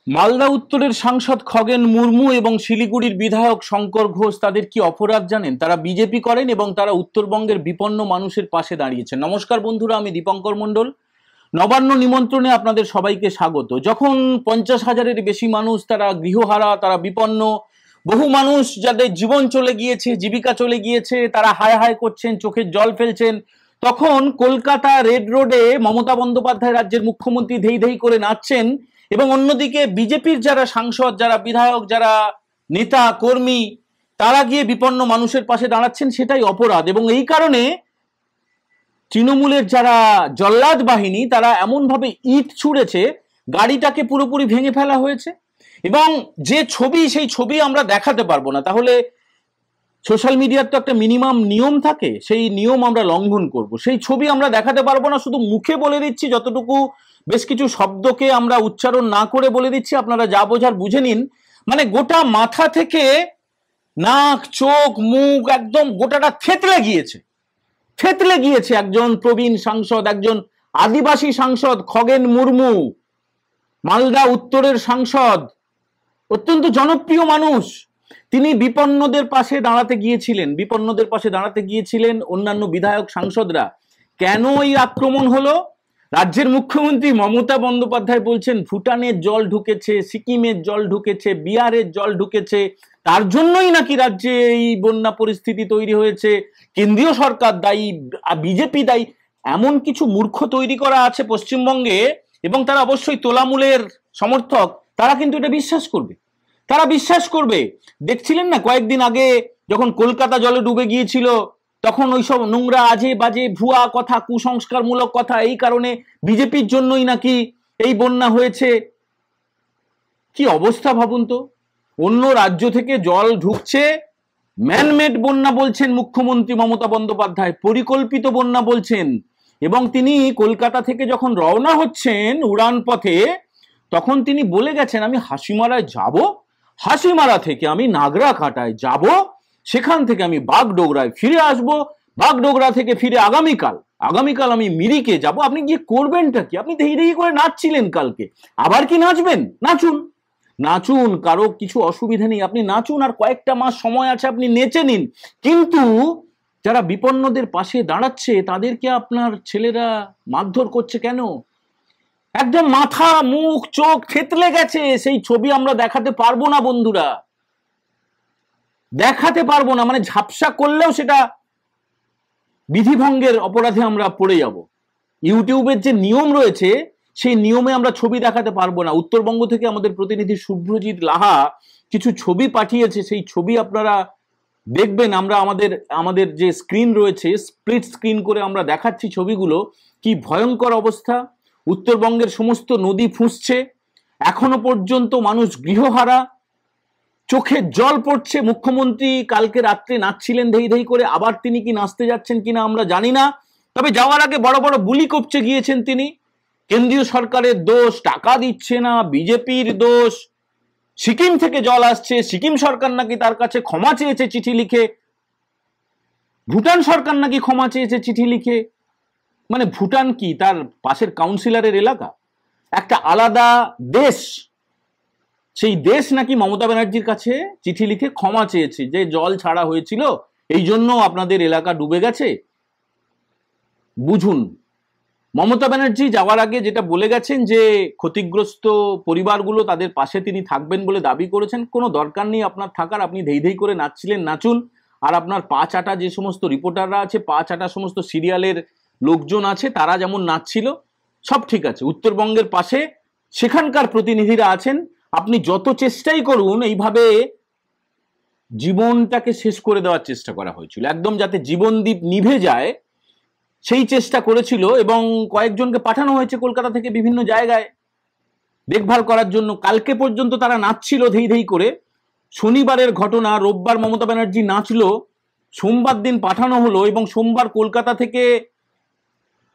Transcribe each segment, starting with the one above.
মালদা উত্তরের সাংসদ খগেন মুর্মু এবং শিলিগুড়ির বিধায়ক শঙ্কর ঘোষ তাদের কি অপরাধ জানেন? তারা বিজেপি করেন এবং তারা উত্তরবঙ্গের বিপন্ন মানুষের পাশে দাঁড়িয়েছেন। নমস্কার বন্ধুরা, আমি দীপঙ্কর মণ্ডল। নবান্ন নিমন্ত্রণে আপনাদের সবাইকে স্বাগত। যখন 50,000-এর বেশি মানুষ তারা গৃহহারা, তারা বিপন্ন, বহু মানুষ যাদের জীবন চলে গিয়েছে, জীবিকা চলে গিয়েছে, তারা হায় হায় করছেন, চোখের জল ফেলছেন, তখন কলকাতা রেড রোডে মমতা বন্দ্যোপাধ্যায় রাজ্যের মুখ্যমন্ত্রী ধেই ধেই করে নাচছেন এবং অন্যদিকে বিজেপির যারা সাংসদ, যারা বিধায়ক, যারা নেতা কর্মী, তারা গিয়ে বিপন্ন মানুষের পাশে দাঁড়াচ্ছেন। সেটাই অপরাধ। এবং এই কারণে তৃণমূলের যারা জল্লাদ বাহিনী তারা এমনভাবে ইট ছুঁড়েছে, গাড়িটাকে পুরোপুরি ভেঙে ফেলা হয়েছে। এবং যে ছবি, সেই ছবি আমরা দেখাতে পারবো না। তাহলে সোশ্যাল মিডিয়ার তো একটা মিনিমাম নিয়ম থাকে, সেই নিয়ম আমরা লঙ্ঘন করব। সেই ছবি আমরা দেখাতে পারবো না, শুধু মুখে বলে দিচ্ছি, যতটুকু বেশ কিছু শব্দকে আমরা উচ্চারণ না করে বলে দিচ্ছি, আপনারা যা বোঝার বুঝে নিন। মানে গোটা মাথা থেকে নাক, চোখ, মুখ একদম গোটাটা থেতলে গিয়েছে, থেতলে গিয়েছে। একজন প্রবীণ সাংসদ, একজন আদিবাসী সাংসদ খগেন মুর্মু, মালদা উত্তরের সাংসদ, অত্যন্ত জনপ্রিয় মানুষ, তিনি বিপন্নদের পাশে দাঁড়াতে গিয়েছিলেন, বিপন্নদের পাশে দাঁড়াতে গিয়েছিলেন অন্যান্য বিধায়ক সাংসদরা। কেন এই আক্রমণ হলো? রাজ্যের মুখ্যমন্ত্রী মমতা বন্দ্যোপাধ্যায় বলছেন ভুটানের জল ঢুকেছে, সিকিমের জল ঢুকেছে, বিহারের জল ঢুকেছে, তার জন্যই নাকি রাজ্যে এই বন্যা পরিস্থিতি তৈরি হয়েছে, কেন্দ্রীয় সরকার দায়ী, বিজেপি দায়ী। এমন কিছু মূর্খ তৈরি করা আছে পশ্চিমবঙ্গে, এবং তারা অবশ্যই তোলামূলের সমর্থক। তারা কিন্তু এটা বিশ্বাস করবে, তারা বিশ্বাস করবে। দেখছিলেন না কয়েকদিন আগে যখন কলকাতা জলে ডুবে গিয়েছিল, তখন ওইসব নোংরা আজে বাজে ভুয়া কথা, কুসংস্কারমূলক কথা, এই কারণে বিজেপির জন্যই নাকি এই বন্যা হয়েছে। কি অবস্থা ভাবুন তো। অন্য রাজ্য থেকে জল ঢুকছে, ম্যানমেড বন্যা বলছেন মুখ্যমন্ত্রী মমতা বন্দ্যোপাধ্যায়, পরিকল্পিত বন্যা বলছেন। এবং তিনি কলকাতা থেকে যখন রওনা হচ্ছেন উড়ান পথে, তখন তিনি বলে গেছেন আমি হাসিমারায় যাব, হাসিমারা থেকে আমি নাগরাকাটায় যাব, সেখান থেকে আমি বাগডোগরায় ফিরে আসব, বাগডোগরা থেকে ফিরে আগামীকাল আমি মিরিকে যাব। আপনি গিয়ে করবেনটা কি? আপনি ধীরে ধীরে করে নাচছিলেন কালকে, আবার কি নাচবেন? নাচুন, নাচুন, কারো কিছু অসুবিধা নেই, আপনি নাচুন। আর কয়েকটা মাস সময় আছে, আপনি নেচে নিন। কিন্তু যারা বিপন্নদের পাশে দাঁড়াচ্ছে তাদেরকে আপনার ছেলেরা মারধর করছে কেন? একদম মাথা, মুখ, চোখ থেতলে গেছে। সেই ছবি আমরা দেখাতে পারবো না বন্ধুরা, দেখাতে পারবো না। মানে ঝাপসা করলেও সেটা বিধিভঙ্গের অপরাধে আমরা পড়ে যাব। ইউটিউবের যে নিয়ম রয়েছে, সেই নিয়মে আমরা ছবি দেখাতে পারবো না। উত্তরবঙ্গ থেকে আমাদের প্রতিনিধি শুভ্রজিৎ লাহা কিছু ছবি পাঠিয়েছে, সেই ছবি আপনারা দেখবেন। আমরা আমাদের যে স্ক্রিন রয়েছে, স্প্লিট স্ক্রিন করে আমরা দেখাচ্ছি ছবিগুলো। কি ভয়ঙ্কর অবস্থা। উত্তরবঙ্গের সমস্ত নদী ফুঁসছে, এখনো পর্যন্ত মানুষ গৃহহারা, চোখে জল পড়ছে। মুখ্যমন্ত্রী কালকে রাত্রে নাচছিলেন ধেই ধেই করে, আবার তিনি কি নাচতে যাচ্ছেন কিনা আমরা জানি না। তবে যাওয়ার আগে বড় বড় বুলি কপচে গিয়েছেন তিনি। কেন্দ্রীয় সরকারের দোষ, টাকা দিচ্ছে না, বিজেপির দোষ, সিকিম থেকে জল আসছে, সিকিম সরকার নাকি তার কাছে ক্ষমা চেয়েছে চিঠি লিখে, ভুটান সরকার নাকি ক্ষমা চেয়েছে চিঠি লিখে। মানে ভুটান কি তার পাশের কাউন্সিলরের এলাকা? একটা আলাদা দেশ। সেই দেশ নাকি মমতা ব্যানার্জির কাছে চিঠি লিখে ক্ষমা চেয়েছে যে জল ছাড়া হয়েছিল, এই জন্য আপনাদের এলাকা ডুবে গেছে। বুঝুন, মমতা ব্যানার্জি যাওয়ার আগে যেটা বলে গেছেন যে ক্ষতিগ্রস্ত পরিবারগুলো, তাদের পাশে তিনি থাকবেন বলে দাবি করেছেন। কোনো দরকার নেই আপনার থাকার, আপনি ধেই ধেই করে নাচছিলেন, নাচুন। আর আপনার পা চাটা যে সমস্ত রিপোর্টাররা আছে, পা চাটা সমস্ত সিরিয়ালের লোকজন আছে, তারা যেমন নাচছিল, সব ঠিক আছে। উত্তরবঙ্গের পাশে সেখানকার প্রতিনিধিরা আছেন। আপনি যত চেষ্টাই করুন, এইভাবে জীবনটাকে শেষ করে দেওয়ার চেষ্টা করা হয়েছিল, একদম যাতে জীবনদীপ নিভে যায়, সেই চেষ্টা করেছিল। এবং কয়েকজনকে পাঠানো হয়েছে কলকাতা থেকে বিভিন্ন জায়গায় দেখভাল করার জন্য। কালকে পর্যন্ত তারা নাচছিল ধেই ধেই করে। শনিবারের ঘটনা, রোববার মমতা ব্যানার্জি নাচলো, সোমবার দিন পাঠানো হলো। এবং সোমবার কলকাতা থেকে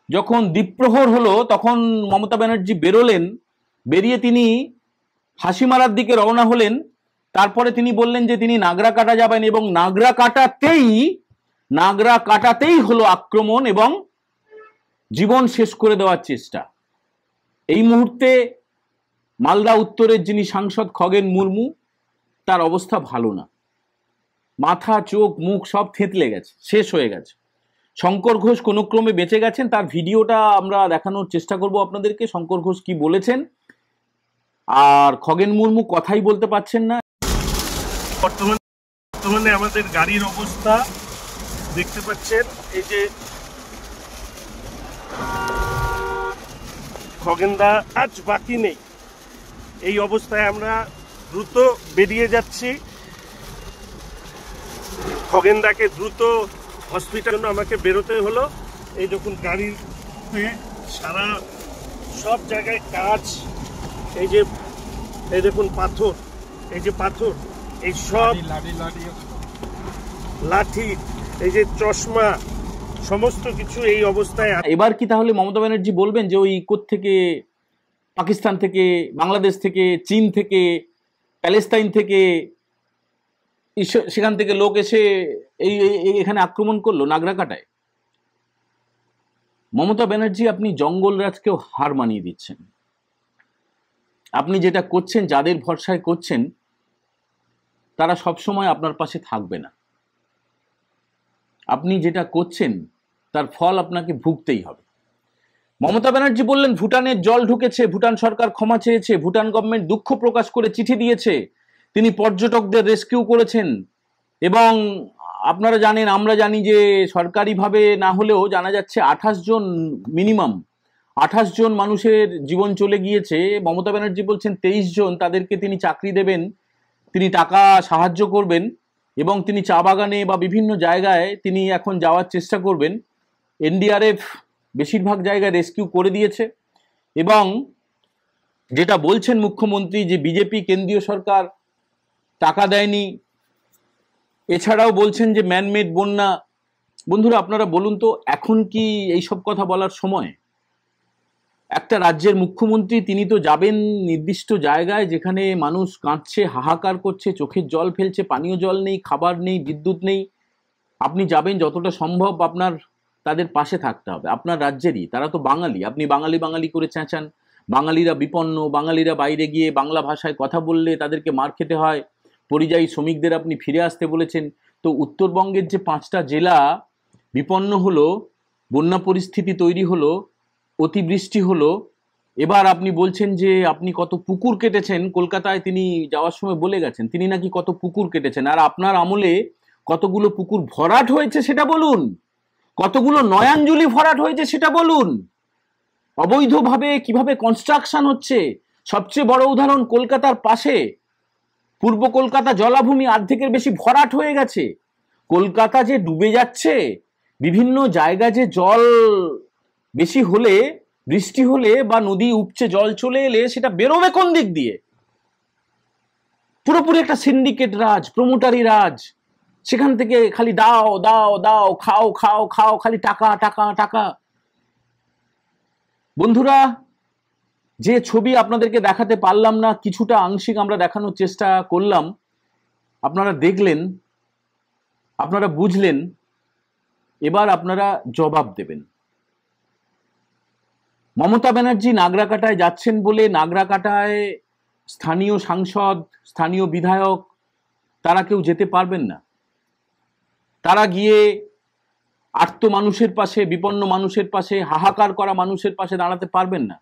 যখন দ্বীপ্রহর হলো, তখন মমতা ব্যানার্জি বেরোলেন, বেরিয়ে তিনি হাসিমারার দিকে রওনা হলেন। তারপরে তিনি বললেন যে তিনি নাগরাকাটা যাবেন, এবং নাগরাকাটাতেই হলো আক্রমণ এবং জীবন শেষ করে দেওয়ার চেষ্টা। এই মুহূর্তে মালদা উত্তরের যিনি সাংসদ খগেন মুর্মু, তার অবস্থা ভালো না, মাথা চোখ মুখ সব থেঁতলে গেছে, শেষ হয়ে গেছে। শঙ্কর ঘোষ কোনো ক্রমে বেঁচে গেছেন, তার ভিডিওটা আমরা দেখানোর চেষ্টা করব আপনাদেরকে, শঙ্কর ঘোষ কি বলেছেন। আর খগেন মুর্মু কথাই বলতে পারছেন না। বর্তমানে আমাদের গাড়ির অবস্থা দেখতে পাচ্ছেন, এই যে খগেনদা আজ বাকি নেই, এই অবস্থায় আমরা দ্রুত বেরিয়ে যাচ্ছি। খগেনদাকে দ্রুত হসপিটাল জন্য আমাকে বেরোতে হলো। এই দেখুন গাড়ির সারা সব জায়গায় কাজ, এই দেখুন পাথর, এই যে পাথর, এই সব লাঠি, এই যে চশমা, সমস্ত কিছু এই অবস্থায়। এবার কি তাহলে মমতা ব্যানার্জি বলবেন যে ওই থেকে পাকিস্তান থেকে, বাংলাদেশ থেকে, চীন থেকে, প্যালেস্তাইন থেকে, সেখান থেকে লোক এসে এখানে আক্রমণ করলো নাগরাকাটায়? মমতা ব্যানার্জি, আপনি জঙ্গলরাজকেও হার মানিয়ে দিচ্ছেন। আপনি যেটা করছেন, যাদের ভরসায় করছেন, তারা সবসময় আপনার পাশে থাকবে না। আপনি যেটা করছেন তার ফল আপনাকে ভুগতেই হবে। মমতা ব্যানার্জি বললেন ভুটানের জল ঢুকেছে, ভুটান সরকার ক্ষমা চেয়েছে, ভুটান গভর্নমেন্ট দুঃখ প্রকাশ করে চিঠি দিয়েছে, তিনি পর্যটকদের রেস্কিউ করেছেন। এবং আপনারা জানেন, আমরা জানি যে সরকারিভাবে না হলেও জানা যাচ্ছে 28 জন, মিনিমাম 28 জন মানুষের জীবন চলে গিয়েছে। মমতা ব্যানার্জি বলছেন 23 জন, তাদেরকে তিনি চাকরি দেবেন, তিনি টাকা সাহায্য করবেন, এবং তিনি চা বাগানে বা বিভিন্ন জায়গায় তিনি এখন যাওয়ার চেষ্টা করবেন। এনডিআরএফ বেশিরভাগ জায়গায় রেস্কিউ করে দিয়েছে। এবং যেটা বলছেন মুখ্যমন্ত্রী যে বিজেপি কেন্দ্রীয় সরকার টাকা দেয়নি, এছাড়াও বলছেন যে ম্যানমেড বন্যা। বন্ধুরা, আপনারা বলুন তো, এখন কি এইসব কথা বলার সময়? একটা রাজ্যের মুখ্যমন্ত্রী, তিনি তো যাবেন নির্দিষ্ট জায়গায় যেখানে মানুষ কাঁদছে, হাহাকার করছে, চোখের জল ফেলছে, পানীয় জল নেই, খাবার নেই, বিদ্যুৎ নেই। আপনি যাবেন, যতটা সম্ভব আপনার তাদের পাশে থাকতে হবে। আপনার রাজ্যেরই, তারা তো বাঙালি, আপনি বাঙালি বাঙালি করে চেঁচান। বাঙালিরা বিপন্ন, বাঙালিরা বাইরে গিয়ে বাংলা ভাষায় কথা বললে তাদেরকে মার খেতে হয়। পরিযায়ী শ্রমিকদের আপনি ফিরে আসতে বলেছেন। তো উত্তরবঙ্গের যে 5টা জেলা বিপন্ন হলো, বন্যা পরিস্থিতি তৈরি হলো, অতিবৃষ্টি হলো, এবার আপনি বলছেন যে আপনি কত পুকুর কেটেছেন। কলকাতায় তিনি যাওয়ার সময় বলে গেছেন তিনি নাকি কত পুকুর কেটেছেন। আর আপনার আমলে কতগুলো পুকুর ভরাট হয়েছে সেটা বলুন, কতগুলো নয়াঞ্জলি ভরাট হয়েছে সেটা বলুন, অবৈধভাবে কিভাবে কনস্ট্রাকশন হচ্ছে। সবচেয়ে বড় উদাহরণ, কলকাতার পাশে পূর্ব কলকাতা জলাভূমি অর্ধেকের বেশি ভরাট হয়ে গেছে। কলকাতা যে ডুবে যাচ্ছে, বিভিন্ন জায়গায় যে জল বেশি হলে, বৃষ্টি হলে বা নদী উপচে জল চলে এলে সেটা বেরোবে কোন দিক দিয়ে? পুরোপুরি একটা সিন্ডিকেট রাজ, প্রমোটারি রাজ। সেখান থেকে খালি দাও দাও দাও, খাও খাও খাও, খালি টাকা টাকা টাকা। বন্ধুরা, যে ছবি আপনাদেরকে দেখাতে পারলাম না, কিছুটা আংশিক আমরা দেখানোর চেষ্টা করলাম, আপনারা দেখলেন, আপনারা বুঝলেন। এবার আপনারা জবাব দেবেন। মমতা ব্যানার্জি নাগরাকাটায় যাচ্ছেন বলে নাগরাকাটায় স্থানীয় সাংসদ, স্থানীয় বিধায়ক, তারা কেউ যেতে পারবেন না। তারা গিয়ে আর্ত মানুষের পাশে, বিপন্ন মানুষের পাশে, হাহাকার করা মানুষের পাশে দাঁড়াতে পারবেন না।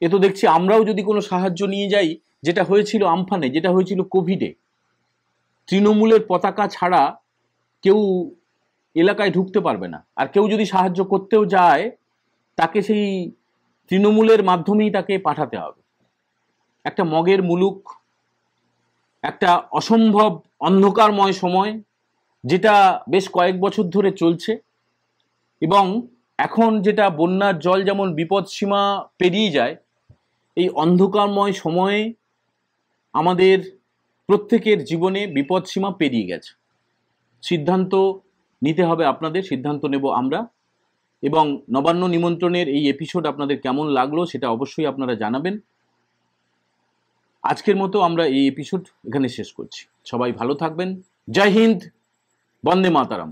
এ তো দেখছি আমরাও যদি কোনো সাহায্য নিয়ে যাই, যেটা হয়েছিল আমফানে, যেটা হয়েছিল কোভিডে, তৃণমূলের পতাকা ছাড়া কেউ এলাকায় ঢুকতে পারবে না। আর কেউ যদি সাহায্য করতেও যায়, তাকে সেই তৃণমূলের মাধ্যমেই তাকে পাঠাতে হবে। একটা মগের মুলুক, একটা অসম্ভব অন্ধকারময় সময়, যেটা বেশ কয়েক বছর ধরে চলছে। এবং এখন যেটা বন্যার জল যেমন বিপদ সীমা পেরিয়ে যায়, এই অন্ধকারময় সময়ে আমাদের প্রত্যেকের জীবনে বিপদ সীমা পেরিয়ে গেছে। সিদ্ধান্ত নিতে হবে আপনাদের, সিদ্ধান্ত নেব আমরা। এবং নবান্ন নিমন্ত্রণের এই এপিসোড আপনাদের কেমন লাগলো সেটা অবশ্যই আপনারা জানাবেন। আজকের মতো আমরা এই এপিসোড এখানে শেষ করছি। সবাই ভালো থাকবেন। জয় হিন্দ, বন্দে মাতারাম।